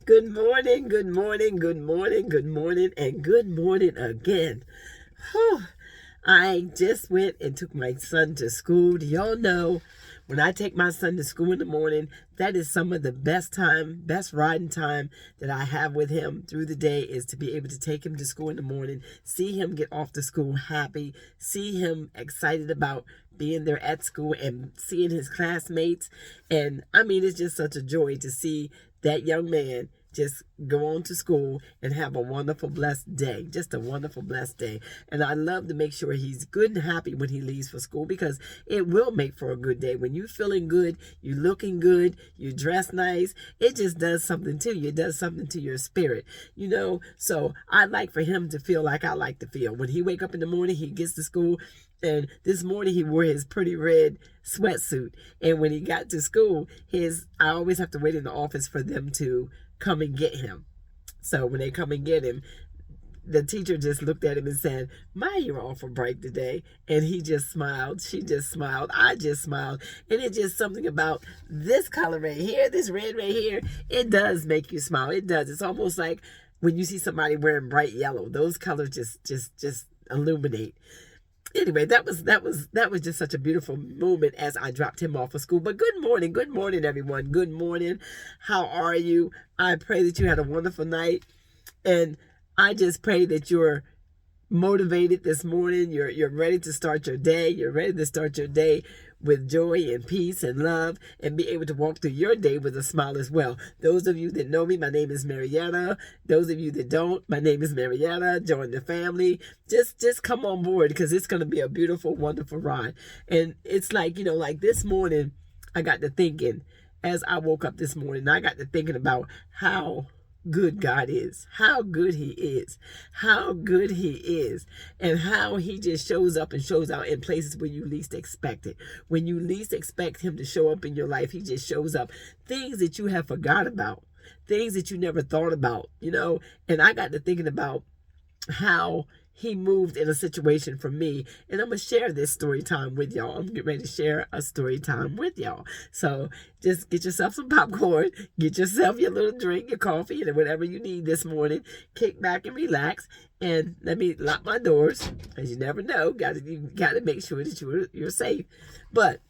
Good morning, good morning, good morning, good morning, and good morning again. Whew. I just went and took my son to school. Do y'all know when I take my son to school in the morning, that is some of the best riding time that I have with him through the day is to be able to take him to school in the morning, see him get off to school happy, see him excited about being there at school and seeing his classmates. And I mean, it's just such a joy to see that young man just go on to school and have a wonderful, blessed day. Just a wonderful, blessed day. And I love to make sure he's good and happy when he leaves for school because it will make for a good day. When you're feeling good, you're looking good, you dress nice, it just does something to you. It does something to your spirit, you know? So I like for him to feel like I like to feel. When he wake up in the morning, he gets to school, and this morning he wore his pretty red sweatsuit. And when he got to school, I always have to wait in the office for them to come and get him. So when they come and get him, the teacher just looked at him and said, "My, you're awful bright today." And he just smiled. She just smiled. I just smiled. And it's just something about this color right here, this red right here, it does make you smile. It does. It's almost like when you see somebody wearing bright yellow, those colors just illuminate. Anyway, that was just such a beautiful moment as I dropped him off of school. But good morning, everyone. Good morning. How are you? I pray that you had a wonderful night, and I just pray that you're motivated this morning. You're ready to start your day. You're ready to start your day with joy and peace and love and be able to walk through your day with a smile as well. Those of you that know me, my name is Marietta. Those of you that don't, my name is Marietta. Join the family. Just come on board because it's going to be a beautiful, wonderful ride. And it's like, like this morning, I got to thinking, as I woke up this morning, I got to thinking about how good God is, how good he is, how good he is, and how he just shows up and shows out in places where you least expect it. When you least expect him to show up in your life, he just shows up. Things that you have forgot about, things that you never thought about, and I got to thinking about how he moved in a situation for me. And I'm going to share this story time with y'all. I'm getting ready to share a story time with y'all. So just get yourself some popcorn, get yourself your little drink, your coffee, and whatever you need this morning. Kick back and relax. And let me lock my doors, because you never know. You got to make sure that you're safe. But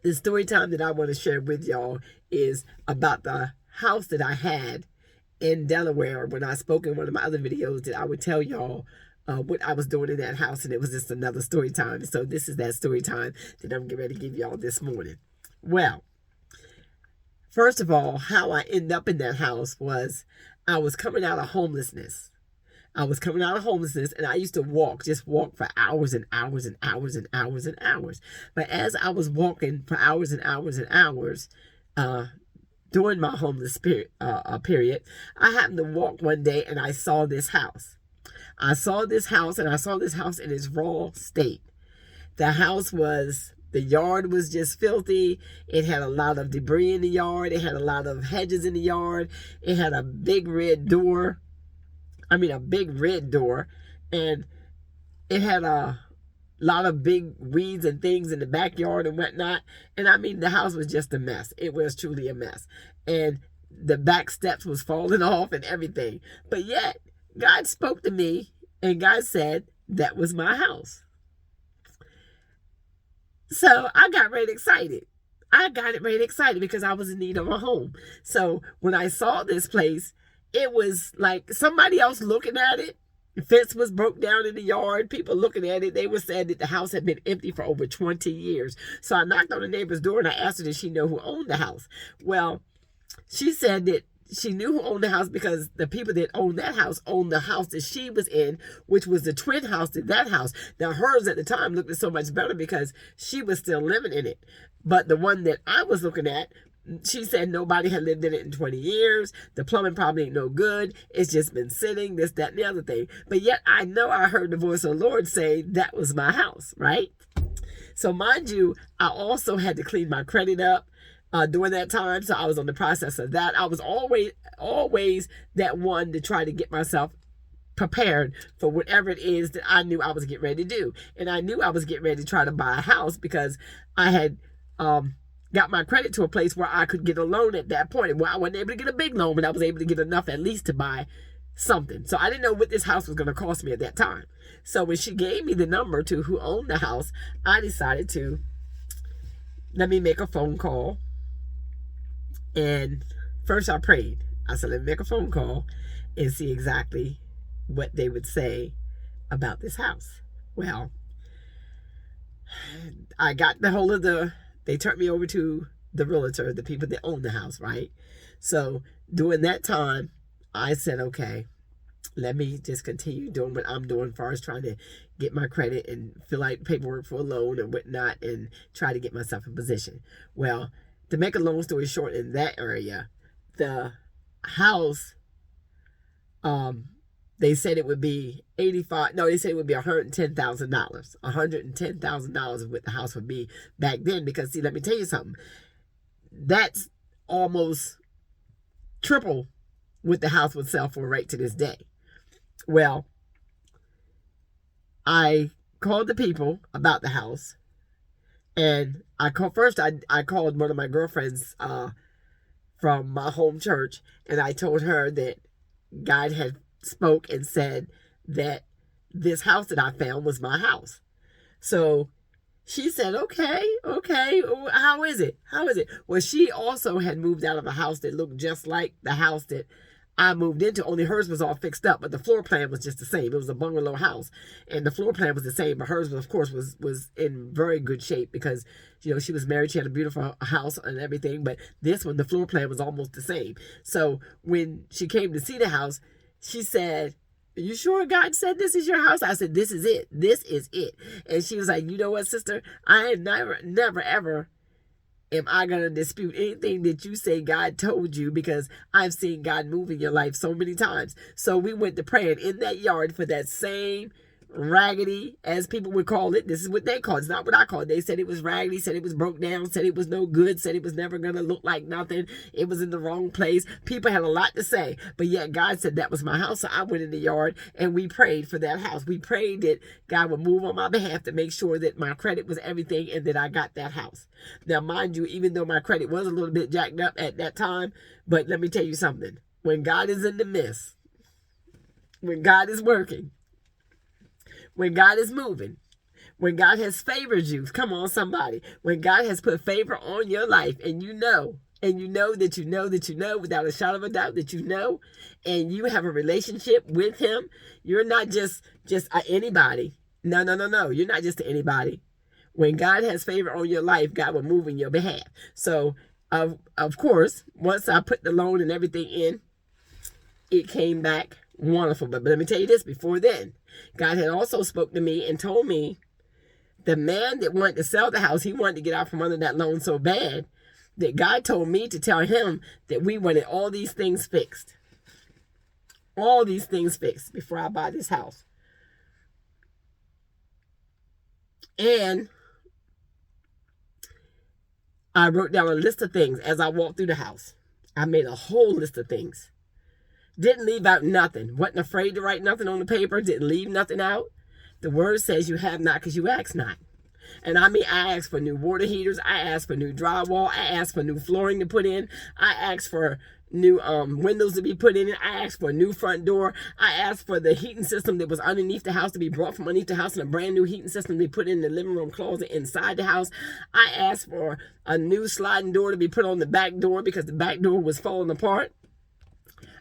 the story time that I want to share with y'all is about the house that I had in Delaware. When I spoke in one of my other videos, that I would tell y'all what I was doing in that house, and it was just another story time. So this is that story time that I'm getting ready to give y'all this morning. Well, first of all, how I ended up in that house was I was coming out of homelessness. And I used to just walk for hours and hours and hours and hours and hours. But as I was walking for hours and hours and hours, during my homeless period, I happened to walk one day and I saw this house. I saw this house in its raw state. The yard was just filthy. It had a lot of debris in the yard. It had a lot of hedges in the yard. It had a big red door. And it had a lot of big weeds and things in the backyard and whatnot. And I mean, the house was just a mess. It was truly a mess. And the back steps was falling off and everything. But yet, God spoke to me and God said that was my house. So I got really excited. Because I was in need of a home. So when I saw this place, it was like somebody else looking at it. The fence was broke down in the yard. People looking at it, they were saying that the house had been empty for over 20 years. So I knocked on the neighbor's door and I asked her, did she know who owned the house? Well, she said that she knew who owned the house because the people that owned that house owned the house that she was in, which was the twin house to that house. Now, hers at the time looked so much better because she was still living in it. But the one that I was looking at, she said nobody had lived in it in 20 years. The plumbing probably ain't no good. It's just been sitting, this, that, and the other thing. But yet I know I heard the voice of the Lord say that was my house, right? So mind you, I also had to clean my credit up during that time. So I was on the process of that. I was always that one to try to get myself prepared for whatever it is that I knew I was getting ready to do. And I knew I was getting ready to try to buy a house because I had got my credit to a place where I could get a loan at that point. And where I wasn't able to get a big loan, but I was able to get enough at least to buy something. So I didn't know what this house was going to cost me at that time. So when she gave me the number to who owned the house, I decided to let me make a phone call. And first I prayed. I said, let me make a phone call and see exactly what they would say about this house. Well, I got the whole of they turned me over to the realtor, the people that own the house, right? So during that time, I said, okay, let me just continue doing what I'm doing as far as trying to get my credit and fill out paperwork for a loan and whatnot and try to get myself in position. Well, to make a long story short, in that area, the house, they said it would be they said it would be $110,000. $110,000 is what the house would be back then. Because, see, let me tell you something. That's almost triple what the house would sell for right to this day. Well, I called the people about the house. And I called one of my girlfriends from my home church. And I told her that God had spoke and said that this house that I found was my house. So she said, okay, how is it? Well, she also had moved out of a house that looked just like the house that I moved into, only hers was all fixed up, but the floor plan was just the same. It was a bungalow house, and the floor plan was the same, but hers, of course, was in very good shape because, you know, she was married, she had a beautiful house and everything, but this one, the floor plan was almost the same. So when she came to see the house, she said, "Are you sure God said this is your house?" I said, "This is it. This is it." And she was like, "You know what, sister? I am never, ever am I going to dispute anything that you say God told you, because I've seen God move in your life so many times." So we went to praying in that yard for that same raggedy, as people would call it. This is what they call it. It's not what I call it. They said it was raggedy, said it was broke down, said it was no good, said it was never going to look like nothing. It was in the wrong place. People had a lot to say, but yet God said that was my house. So I went in the yard and we prayed for that house. We prayed that God would move on my behalf to make sure that my credit was everything and that I got that house. Now, mind you, even though my credit was a little bit jacked up at that time, but let me tell you something. When God is in the midst, when God is working, when God is moving, when God has favored you, come on, somebody. When God has put favor on your life, and you know that you know that you know, without a shadow of a doubt that you know, and you have a relationship with Him, you're not just anybody. No. You're not just anybody. When God has favor on your life, God will move in your behalf. So, of course, once I put the loan and everything in, it came back wonderful. But let me tell you this, before then, God had also spoke to me and told me the man that wanted to sell the house, he wanted to get out from under that loan so bad that God told me to tell him that we wanted all these things fixed. All these things fixed before I buy this house. And I wrote down a list of things as I walked through the house. I made a whole list of things. Didn't leave out nothing. Wasn't afraid to write nothing on the paper. Didn't leave nothing out. The word says you have not because you ask not. And I mean, I asked for new water heaters. I asked for new drywall. I asked for new flooring to put in. I asked for new windows to be put in. I asked for a new front door. I asked for the heating system that was underneath the house to be brought from underneath the house, and a brand new heating system to be put in the living room closet inside the house. I asked for a new sliding door to be put on the back door because the back door was falling apart.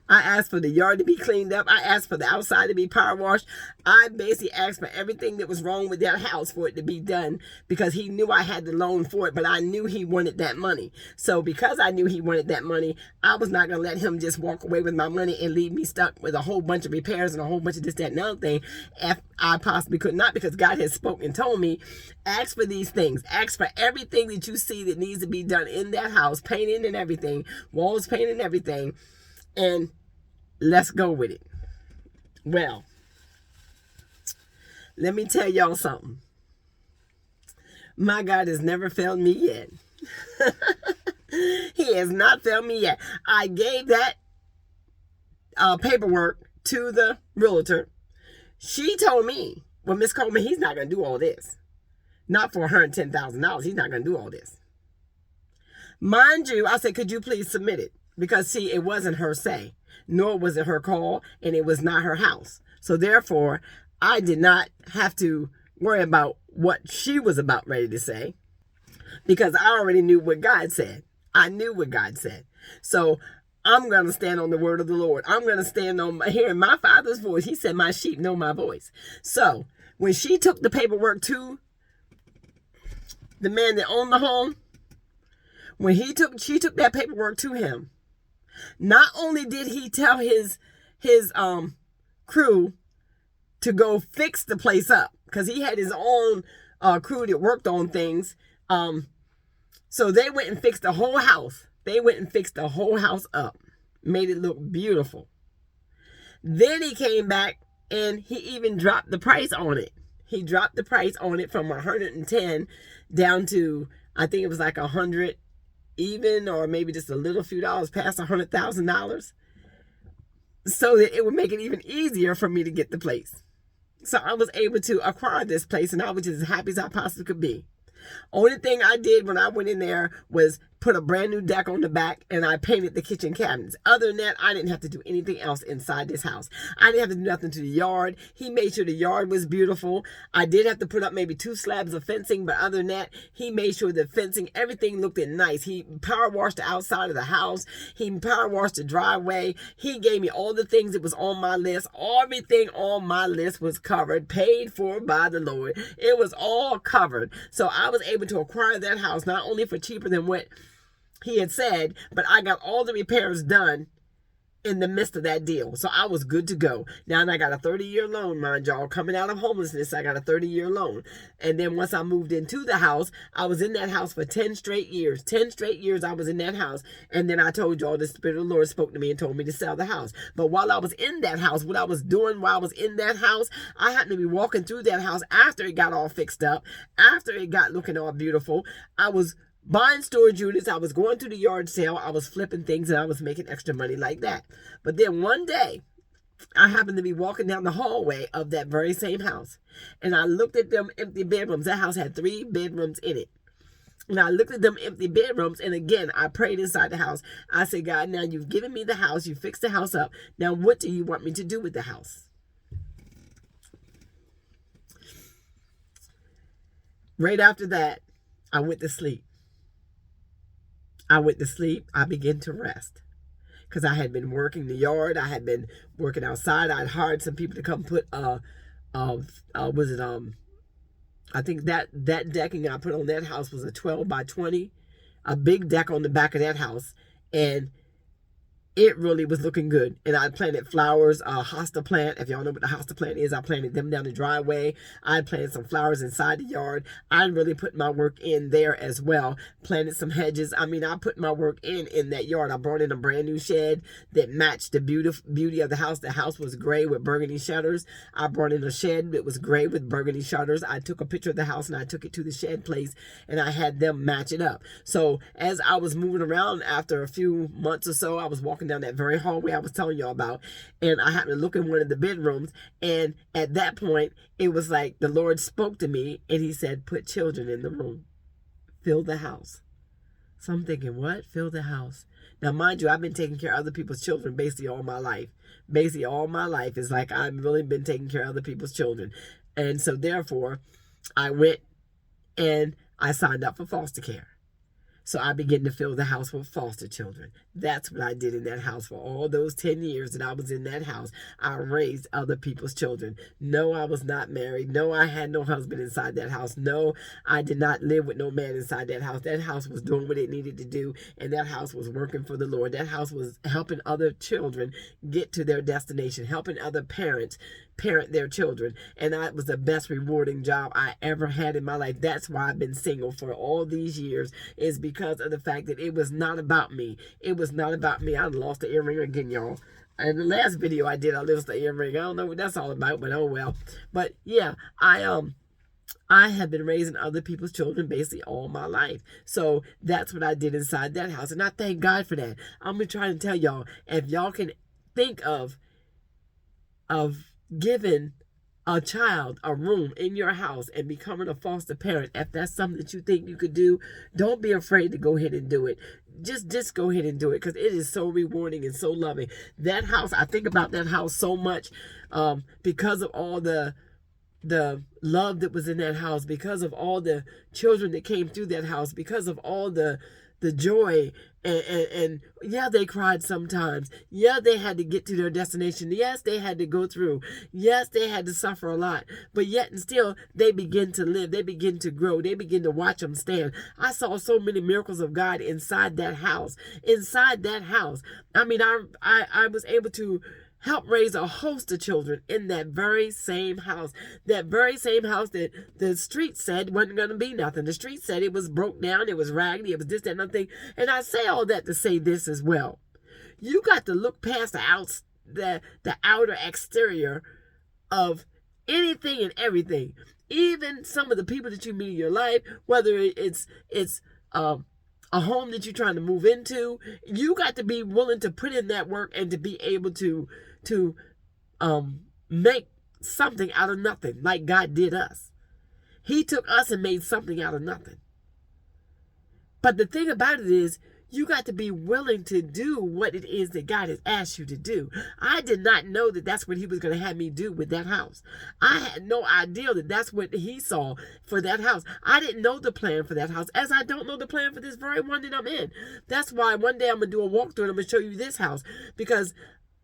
I asked for the yard to be cleaned up. I asked for the outside to be power washed. I basically asked for everything that was wrong with that house for it to be done, because he knew I had the loan for it, but I knew he wanted that money. So because I knew he wanted that money, I was not going to let him just walk away with my money and leave me stuck with a whole bunch of repairs and a whole bunch of this, that, and other thing if I possibly could not, because God has spoken and told me, ask for these things. Ask for everything that you see that needs to be done in that house, painting and everything, walls painted and everything, and let's go with it. Well, let me tell y'all something. My God has never failed me yet. He has not failed me yet. I gave that paperwork to the realtor. She told me, well, Miss Coleman, he's not going to do all this. Not for $110,000. He's not going to do all this. Mind you, I said, could you please submit it? Because, see, it wasn't her say, nor was it her call, and it was not her house. So, therefore, I did not have to worry about what she was about ready to say because I already knew what God said. I knew what God said. So, I'm going to stand on the word of the Lord. I'm going to stand on hearing my Father's voice. He said, my sheep know my voice. So, when she took the paperwork to the man that owned the home, when she took that paperwork to him, not only did he tell his crew to go fix the place up, because he had his own crew that worked on things. So they went and fixed the whole house. They went and fixed the whole house up, made it look beautiful. Then he came back and he even dropped the price on it. He dropped the price on it from 110 down to, I think it was like 100 even, or maybe just a little few dollars past $100,000, so that it would make it even easier for me to get the place. So I was able to acquire this place, and I was just as happy as I possibly could be. Only thing I did when I went in there was put a brand new deck on the back, and I painted the kitchen cabinets. Other than that, I didn't have to do anything else inside this house. I didn't have to do nothing to the yard. He made sure the yard was beautiful. I did have to put up maybe 2 slabs of fencing, but other than that, he made sure the fencing, everything looked nice. He power washed the outside of the house. He power washed the driveway. He gave me all the things that was on my list. Everything on my list was covered, paid for by the Lord. It was all covered. So I was able to acquire that house, not only for cheaper than what he had said, but I got all the repairs done in the midst of that deal. So I was good to go. Now, and I got a 30-year loan, mind y'all. Coming out of homelessness, I got a 30-year loan. And then once I moved into the house, I was in that house for 10 straight years. 10 straight years I was in that house. And then I told y'all the Spirit of the Lord spoke to me and told me to sell the house. But while I was in that house, what I was doing while I was in that house, I happened to be walking through that house after it got all fixed up, after it got looking all beautiful. I was buying storage units, I was going to the yard sale, I was flipping things, and I was making extra money like that. But then one day, I happened to be walking down the hallway of that very same house, and I looked at them empty bedrooms. That house had 3 bedrooms in it. And I looked at them empty bedrooms, and again, I prayed inside the house. I said, God, now you've given me the house, you fixed the house up. Now what do you want me to do with the house? Right after that, I went to sleep. I began to rest because I had been working the yard. I had been working outside. I'd hired some people to come put I think that decking I put on that house was a 12 by 20, a big deck on the back of that house, and it really was looking good. And I planted flowers, hosta plant. If y'all know what the hosta plant is, I planted them down the driveway. I planted some flowers inside the yard. I really put my work in there as well. Planted some hedges. I mean, I put my work in that yard. I brought in a brand new shed that matched the beauty of the house. The house was gray with burgundy shutters. I brought in a shed that was gray with burgundy shutters. I took a picture of the house and I took it to the shed place and I had them match it up. So as I was moving around after a few months or so, I was walking down that very hallway I was telling y'all about, and I happened to look in one of the bedrooms, and at that point it was like the Lord spoke to me and he said, put children in the room, fill the house. So I'm thinking, what? Fill the house? Now mind you, I've been taking care of other people's children basically all my life. Basically all my life is like I've really been taking care of other people's children. And so therefore I went and I signed up for foster care. So I began to fill the house with foster children. That's what I did in that house for all those 10 years that I was in that house. I raised other people's children. No, I was not married. No, I had no husband inside that house. No, I did not live with no man inside that house. That house was doing what it needed to do, and that house was working for the Lord. That house was helping other children get to their destination, helping other parents parent their children, and that was the best rewarding job I ever had in my life. That's why I've been single for all these years, is because of the fact that it was not about me. It was not about me. I lost the earring again, y'all. In the last video I did, I lost the earring. I don't know what that's all about, but oh well. But yeah, I have been raising other people's children basically all my life. So that's what I did inside that house, and I thank God for that. I'm gonna try to tell y'all, if y'all can think of giving a child a room in your house and becoming a foster parent, if that's something that you think you could do, don't be afraid to go ahead and do it. Just go ahead and do it, because it is so rewarding and so loving. That house, I think about that house so much, because of all the love that was in that house, because of all the children that came through that house, because of all the joy, and yeah, they cried sometimes. Yeah, they had to get to their destination. Yes, they had to go through. Yes, they had to suffer a lot. But yet and still, they begin to live. They begin to grow. They begin to watch them stand. I saw so many miracles of God inside that house. Inside that house. I mean, I was able to help raise a host of children in that very same house. That very same house that the street said wasn't going to be nothing. The street said it was broke down, it was raggedy, it was this, that, and nothing. And I say all that to say this as well. You got to look past the outer exterior of anything and everything. Even some of the people that you meet in your life, whether it's a home that you're trying to move into, you got to be willing to put in that work and to be able to make something out of nothing, like God did us. He took us and made something out of nothing. But the thing about it is, you got to be willing to do what it is that God has asked you to do. I did not know that that's what he was going to have me do with that house. I had no idea that that's what he saw for that house. I didn't know the plan for that house, as I don't know the plan for this very one that I'm in. That's why one day I'm going to do a walkthrough and I'm going to show you this house, because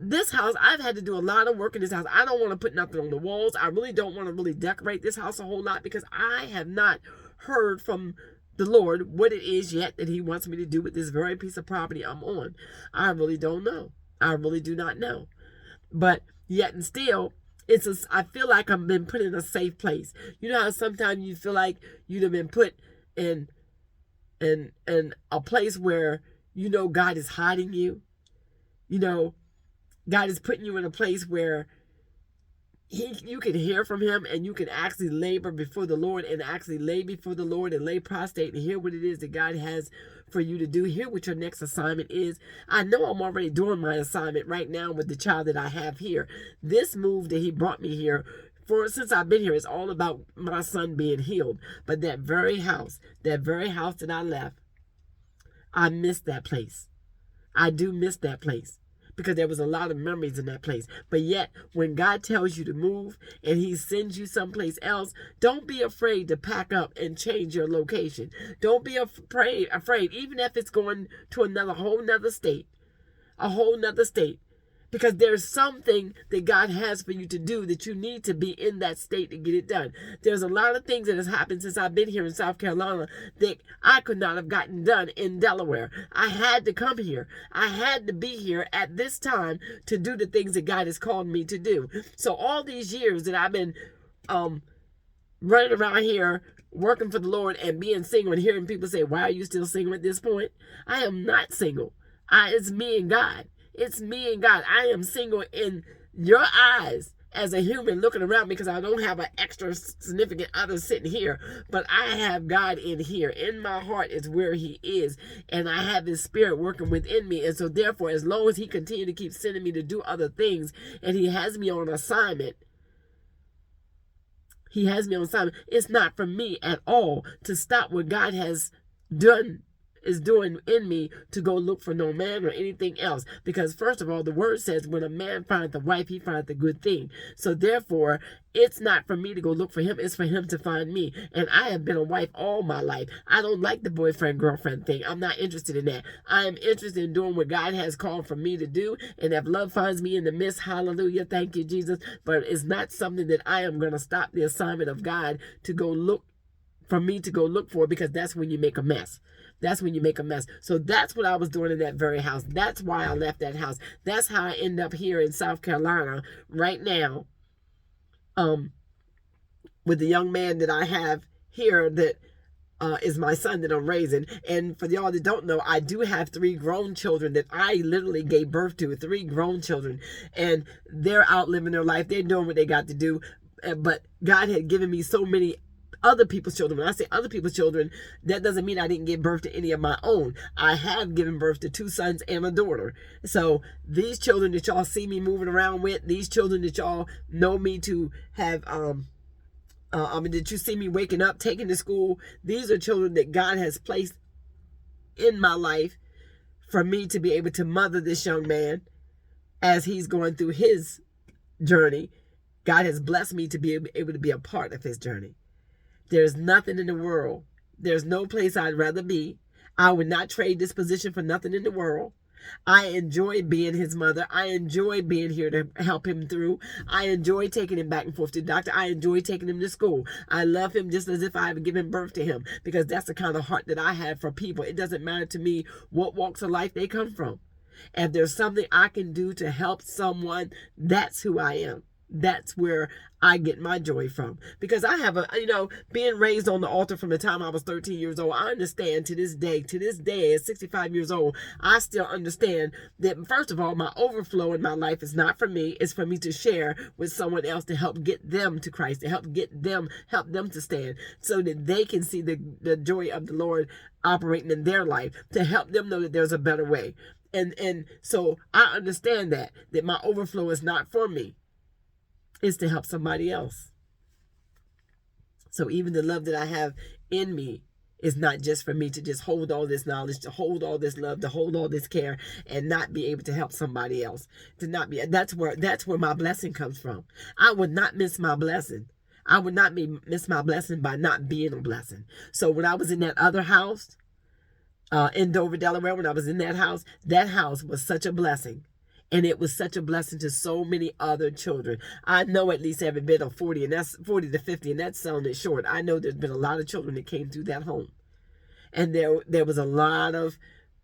this house, I've had to do a lot of work in this house. I don't want to put nothing on the walls. I really don't want to really decorate this house a whole lot, because I have not heard from the Lord what it is yet that he wants me to do with this very piece of property I'm on. I really don't know. I really do not know. But yet and still, I feel like I've been put in a safe place. You know how sometimes you feel like you'd have been put in a place where you know God is hiding you? You know, God is putting you in a place where you can hear from him, and you can actually labor before the Lord, and actually lay before the Lord and lay prostrate and hear what it is that God has for you to do. Hear what your next assignment is. I know I'm already doing my assignment right now with the child that I have here. This move that he brought me here since I've been here is all about my son being healed. But that very house that I left, I miss that place. I do miss that place, because there was a lot of memories in that place. But yet, when God tells you to move and he sends you someplace else, don't be afraid to pack up and change your location. Don't be afraid, even if it's going to a whole nother state, because there's something that God has for you to do that you need to be in that state to get it done. There's a lot of things that has happened since I've been here in South Carolina that I could not have gotten done in Delaware. I had to come here. I had to be here at this time to do the things that God has called me to do. So all these years that I've been running around here working for the Lord and being single, and hearing people say, "Why are you still single at this point?" I am not single. It's me and God. It's me and God. I am single in your eyes as a human looking around, because I don't have an extra significant other sitting here, but I have God in here. In my heart is where he is, and I have his spirit working within me. And so therefore, as long as he continues to keep sending me to do other things, and he has me on assignment, it's not for me at all to stop what God has is doing in me to go look for no man or anything else. Because first of all, the word says, when a man findeth a wife, he findeth a good thing. So therefore, it's not for me to go look for him, it's for him to find me. And I have been a wife all my life. I don't like the boyfriend girlfriend thing. I'm not interested in that. I am interested in doing what God has called for me to do. And if love finds me in the midst, hallelujah, thank you, Jesus. But it's not something that I am going to stop the assignment of God to go look for, because that's when you make a mess. So that's what I was doing in that very house. That's why I left that house. That's how I end up here in South Carolina right now, with the young man that I have here that is my son that I'm raising. And for y'all that don't know, I do have 3 grown children that I literally gave birth to. 3 grown children. And they're out living their life. They're doing what they got to do. But God had given me so many other people's children. When I say other people's children, that doesn't mean I didn't give birth to any of my own. I have given birth to 2 sons and a daughter. So these children that y'all see me moving around with, these children that y'all know me to have, that you see me waking up, taking to school, these are children that God has placed in my life for me to be able to mother this young man as he's going through his journey. God has blessed me to be able to be a part of his journey. There's nothing in the world. There's no place I'd rather be. I would not trade this position for nothing in the world. I enjoy being his mother. I enjoy being here to help him through. I enjoy taking him back and forth to the doctor. I enjoy taking him to school. I love him just as if I had given birth to him, because that's the kind of heart that I have for people. It doesn't matter to me what walks of life they come from. If there's something I can do to help someone, that's who I am. That's where I get my joy from. Because I have being raised on the altar from the time I was 13 years old, I understand to this day, at 65 years old, I still understand that, first of all, my overflow in my life is not for me. It's for me to share with someone else to help get them to Christ, to help them to stand, so that they can see the joy of the Lord operating in their life, to help them know that there's a better way. And so I understand that my overflow is not for me. It's to help somebody else. So even the love that I have in me is not just for me to just hold all this knowledge, to hold all this love, to hold all this care, and not be able to help somebody else. That's where my blessing comes from. I would not miss my blessing. I would not miss my blessing by not being a blessing. So when I was in that other house, in Dover, Delaware, when I was in that house was such a blessing. And it was such a blessing to so many other children. I know at least every bit of 40, and that's 40 to 50, and that's selling it short. I know there's been a lot of children that came through that home. And there was a lot of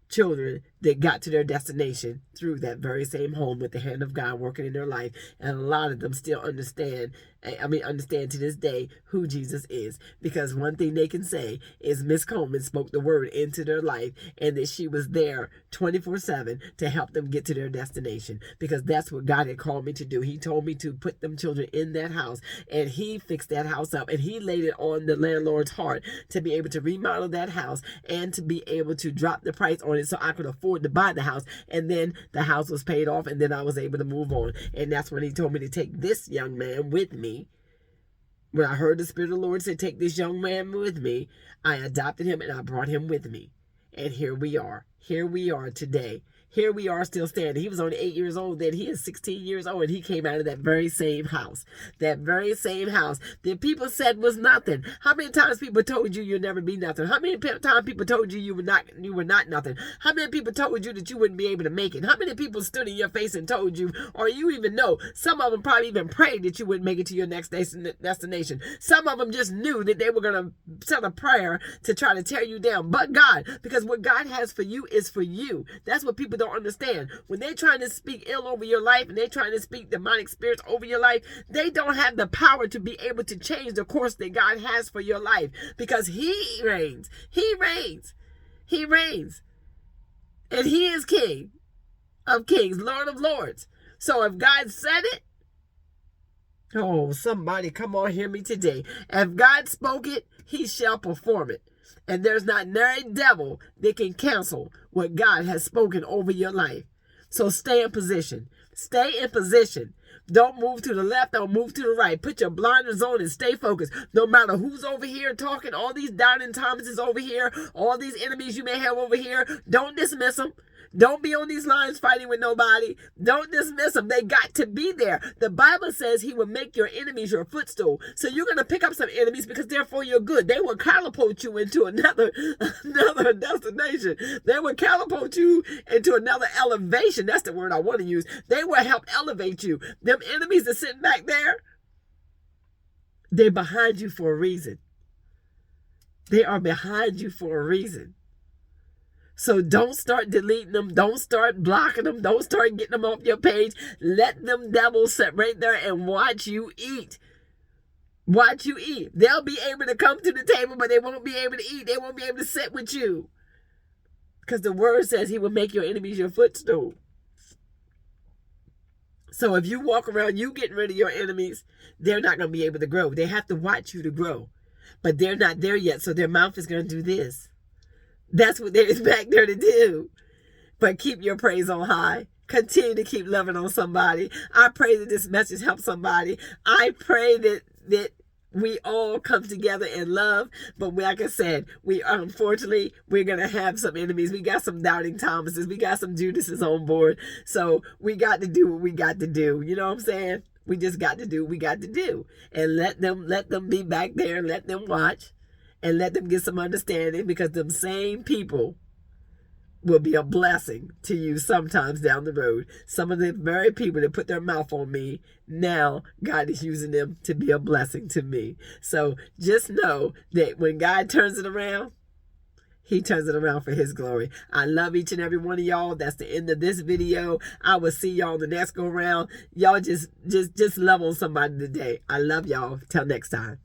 children that got to their destination through that very same home with the hand of God working in their life. And a lot of them still understand to this day who Jesus is. Because one thing they can say is Miss Coleman spoke the word into their life, and that she was there 24/7 to help them get to their destination. Because that's what God had called me to do. He told me to put them children in that house, and he fixed that house up, and he laid it on the landlord's heart to be able to remodel that house and to be able to drop the price on it so I could afford to buy the house. And then the house was paid off, and then I was able to move on. And that's when he told me to take this young man with me. When I heard the Spirit of the Lord say, take this young man with me, I adopted him and I brought him with me. And here we are. Here we are today. Here we are still standing. He was only 8 years old then. He is 16 years old, and he came out of that very same house. That very same house that people said was nothing. How many times people told you you'd never be nothing? How many times people told you you were not nothing? How many people told you that you wouldn't be able to make it? How many people stood in your face and told you, or you even know, some of them probably even prayed that you wouldn't make it to your next destination. Some of them just knew that they were going to send a prayer to try to tear you down. But God, because what God has for you is for you. That's what people don't understand. When they're trying to speak ill over your life and they're trying to speak demonic spirits over your life, they don't have the power to be able to change the course that God has for your life, because he reigns. He reigns. He reigns. And he is King of kings, Lord of lords. So if God said it, oh, somebody come on, hear me today. If God spoke it, he shall perform it. And there's not nary devil that can cancel what God has spoken over your life. So stay in position. Stay in position. Don't move to the left. Don't move to the right. Put your blinders on and stay focused. No matter who's over here talking, all these doubting Thomases over here, all these enemies you may have over here, don't dismiss them. Don't be on these lines fighting with nobody. Don't dismiss them. They got to be there. The Bible says he will make your enemies your footstool. So you're going to pick up some enemies because they're for your good. They will catapult you into another destination. They will catapult you into another elevation. That's the word I want to use. They will help elevate you. Them enemies that sitting back there, they're behind you for a reason. They are behind you for a reason. So don't start deleting them. Don't start blocking them. Don't start getting them off your page. Let them devils sit right there and watch you eat. Watch you eat. They'll be able to come to the table, but they won't be able to eat. They won't be able to sit with you. Because the word says he will make your enemies your footstool. So if you walk around, you getting rid of your enemies, they're not going to be able to grow. They have to watch you to grow. but they're not there yet. So their mouth is going to do this. That's what they're back there to do. But keep your praise on high. Continue to keep loving on somebody. I pray that this message helps somebody. I pray that we all come together in love. But like I said, unfortunately, we're going to have some enemies. We got some doubting Thomases. We got some Judases on board. So we got to do what we got to do. You know what I'm saying? We just got to do what we got to do. And let them be back there and let them watch and let them get some understanding, because them same people will be a blessing to you sometimes down the road. Some of the very people that put their mouth on me, now God is using them to be a blessing to me. So just know that when God turns it around, he turns it around for his glory. I love each and every one of y'all. That's the end of this video. I will see y'all the next go round. Y'all just love on somebody today. I love y'all. Till next time.